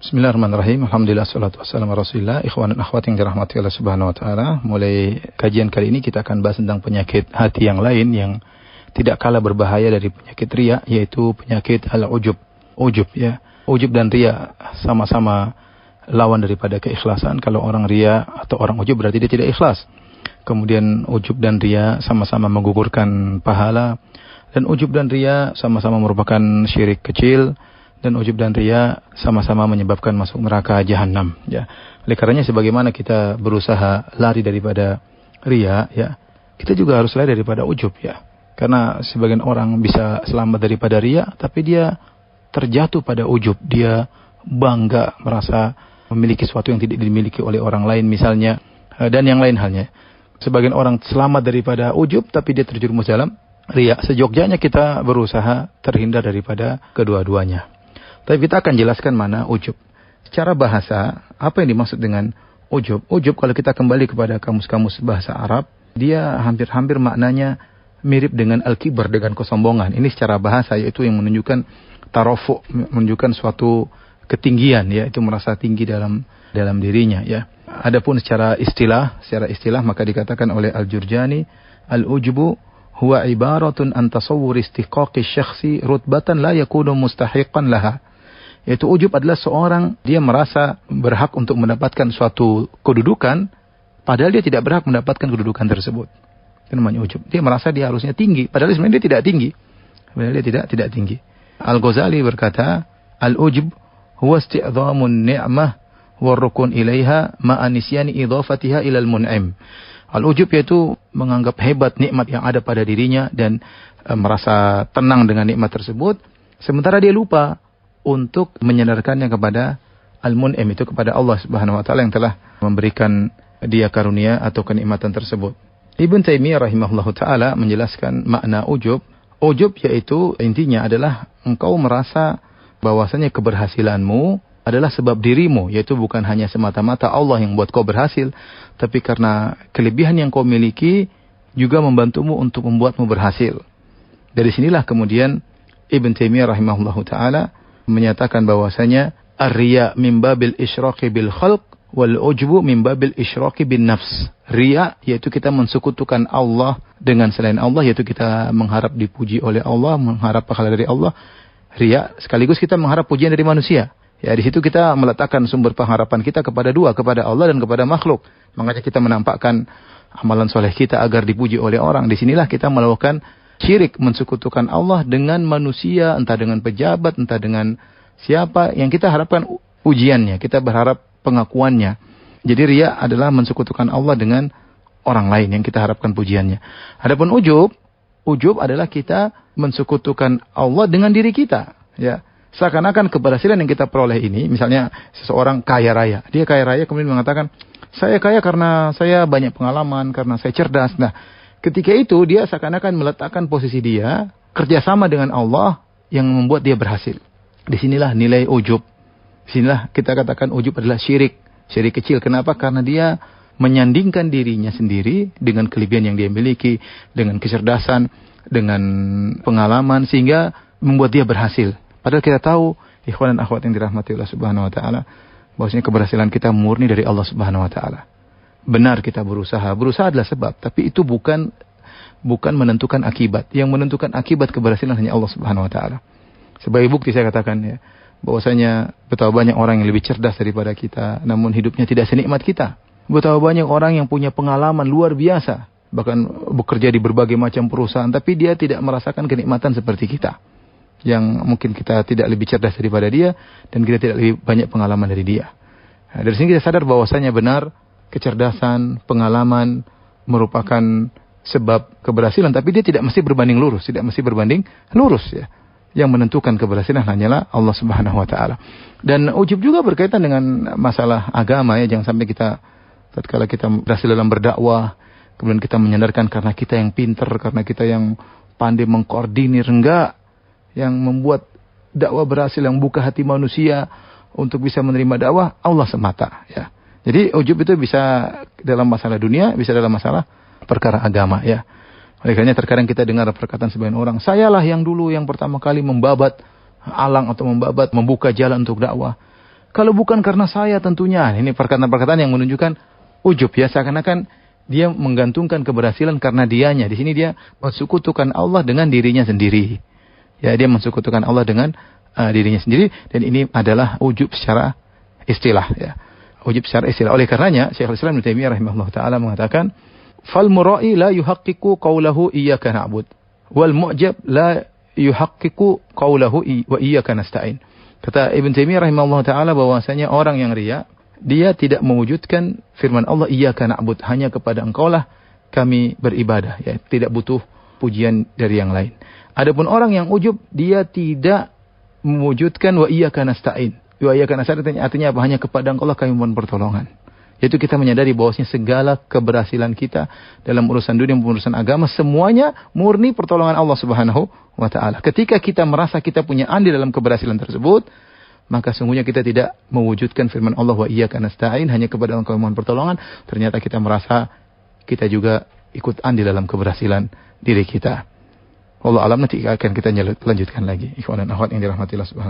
Bismillahirrahmanirrahim. Alhamdulillah, salatu wassalamu ala Rasulillah. Ikhwan dan akhwat yang dirahmati Allah Subhanahu wa taala. Mulai kajian kali ini kita akan bahas tentang penyakit hati yang lain yang tidak kalah berbahaya dari penyakit riya, yaitu penyakit al-ujub. Ujub ya. Ujub dan riya sama-sama lawan daripada keikhlasan. Kalau orang riya atau orang ujub berarti dia tidak ikhlas. Kemudian ujub dan riya sama-sama menggugurkan pahala, dan ujub dan riya sama-sama merupakan syirik kecil. Dan ujub dan riya sama-sama menyebabkan masuk neraka jahanam. Ya. Oleh karenanya sebagaimana kita berusaha lari daripada riya, ya, kita juga harus lari daripada ujub, ya. Karena sebagian orang bisa selamat daripada riya, tapi dia terjatuh pada ujub. Dia bangga merasa memiliki sesuatu yang tidak dimiliki oleh orang lain misalnya, dan yang lain halnya. Sebagian orang selamat daripada ujub, tapi dia terjerumus dalam riya. Sejogjanya kita berusaha terhindar daripada kedua-duanya. Tapi kita akan jelaskan mana ujub. Secara bahasa, apa yang dimaksud dengan ujub? Ujub kalau kita kembali kepada kamus-kamus bahasa Arab, dia hampir-hampir maknanya mirip dengan al-kibar, dengan kesombongan. Ini secara bahasa, yaitu yang menunjukkan tarofu, menunjukkan suatu ketinggian, ya, itu merasa tinggi dalam dirinya, ya. Adapun secara istilah maka dikatakan oleh Al-Jurjani, al-ujbu huwa ibaratun an tasawwur istiqaqi syakhsi rutbatan la yakunu mustahiqan laha. Yaitu ujub adalah seorang, dia merasa berhak untuk mendapatkan suatu kedudukan, padahal dia tidak berhak mendapatkan kedudukan tersebut. Itu namanya ujub. Dia merasa dia harusnya tinggi, padahal sebenarnya dia tidak tinggi. Padahal dia tidak tinggi. Al-Ghazali berkata, al-ujub huwa isti'dhamun ni'mah wa rukun ilaiha ma'anisyani idhafatiha ilal mun'im. Al-ujub yaitu menganggap hebat nikmat yang ada pada dirinya dan merasa tenang dengan nikmat tersebut, sementara dia lupa untuk menyandarkannya kepada al-mun'im, itu kepada Allah Subhanahu wa taala yang telah memberikan dia karunia atau kenikmatan tersebut. Ibn Taimiyah rahimahullahu taala menjelaskan makna ujub. Ujub yaitu intinya adalah engkau merasa bahwasanya keberhasilanmu adalah sebab dirimu, yaitu bukan hanya semata-mata Allah yang buat kau berhasil, tapi karena kelebihan yang kau miliki juga membantumu untuk membuatmu berhasil. Dari sinilah kemudian Ibn Taimiyah rahimahullahu taala menyatakan bahwasanya ar-riya min babil isyraqi bil khalq wal ujbu min babil isyraqi bin nafs. Riya yaitu kita mensekutukan Allah dengan selain Allah, yaitu kita mengharap dipuji oleh Allah, mengharap pahala dari Allah. Riya sekaligus kita mengharap pujian dari manusia. Ya, di situ kita meletakkan sumber pengharapan kita kepada dua, kepada Allah dan kepada makhluk. Makanya kita menampakkan amalan soleh kita agar dipuji oleh orang. Di sinilah kita melakukan syirik, mensekutukan Allah dengan manusia, entah dengan pejabat, entah dengan siapa yang kita harapkan ujiannya, kita berharap pengakuannya. Jadi riya adalah mensekutukan Allah dengan orang lain yang kita harapkan pujiannya. Adapun ujub adalah kita mensekutukan Allah dengan diri kita, ya. Seakan-akan keberhasilan yang kita peroleh ini, misalnya seseorang kaya raya, dia kaya raya kemudian mengatakan, saya kaya karena saya banyak pengalaman, karena saya cerdas. Nah, ketika itu dia seakan-akan meletakkan posisi dia kerjasama dengan Allah yang membuat dia berhasil. Disinilah nilai ujub. Disinilah kita katakan ujub adalah syirik kecil. Kenapa? Karena dia menyandingkan dirinya sendiri dengan kelebihan yang dia miliki, dengan kecerdasan, dengan pengalaman, sehingga membuat dia berhasil. Padahal kita tahu, ikhwan dan akhwat yang dirahmati Allah Subhanahu wa taala, bahwasanya keberhasilan kita murni dari Allah Subhanahu wa taala. Benar kita berusaha adalah sebab, tapi itu bukan menentukan akibat. Yang menentukan akibat keberhasilan hanya Allah Subhanahu wa taala. Sebagai bukti saya katakan, ya, bahwasanya betapa banyak orang yang lebih cerdas daripada kita, namun hidupnya tidak senikmat kita. Betapa banyak orang yang punya pengalaman luar biasa, bahkan bekerja di berbagai macam perusahaan, tapi dia tidak merasakan kenikmatan seperti kita. Yang mungkin kita tidak lebih cerdas daripada dia, dan kita tidak lebih banyak pengalaman dari dia. Nah, dari sini kita sadar bahwasanya benar, kecerdasan, pengalaman merupakan sebab keberhasilan, tapi dia tidak mesti berbanding lurus, ya. Yang menentukan keberhasilan hanyalah Allah Subhanahu wa taala. Dan ujub juga berkaitan dengan masalah agama, ya. Jangan sampai kita tatkala kita berhasil dalam berdakwah, kemudian kita menyandarkan karena kita yang pintar, karena kita yang pandai mengkoordinir, enggak. Yang membuat dakwah berhasil, yang buka hati manusia untuk bisa menerima dakwah, Allah semata, ya. Jadi ujub itu bisa dalam masalah dunia, bisa dalam masalah perkara agama, ya. Oleh karena terkadang kita dengar perkataan sebagian orang, sayalah yang dulu yang pertama kali membabat alang atau membuka jalan untuk dakwah. Kalau bukan karena saya tentunya. Ini perkataan-perkataan yang menunjukkan ujub ya. Seakan-akan dia menggantungkan keberhasilan karena dianya. Di sini dia mensekutukan Allah dengan dirinya sendiri. Ya, dia mensekutukan Allah dengan dirinya sendiri. Dan ini adalah ujub secara istilah ya. Ujub secara istilah. Oleh karenanya Syekhul Islam Ibnu Taimiyah rahimahullah taala mengatakan, "Fal mura'i la yuhaqqiqu qawlahu iyyaka na'bud wal mu'jab la yuhaqqiqu qawlahu wa iyyaka nasta'in." Kata Ibnu Taimiyah rahimahullah taala bahwasanya orang yang riya, dia tidak mewujudkan firman Allah iyyaka na'bud, hanya kepada Engkaulah kami beribadah ya, tidak butuh pujian dari yang lain. Adapun orang yang ujub, dia tidak mewujudkan wa iyyaka nasta'in. Wa iyyaka nasta'in artinya apa? Hanya kepada Engkaulah kami mohon pertolongan. Yaitu kita menyadari bahwasanya segala keberhasilan kita dalam urusan dunia maupun urusan agama semuanya murni pertolongan Allah Subhanahu wa taala. Ketika kita merasa kita punya andil dalam keberhasilan tersebut, maka sungguhnya kita tidak mewujudkan firman Allah wa iyyaka nasta'in, hanya kepada Engkau mohon pertolongan. Ternyata kita merasa kita juga ikut andil dalam keberhasilan diri kita. Wallahu a'lam, nanti akan kita lanjutkan lagi. Ikhwan dan akhwat yang dirahmati Allah Subhanahu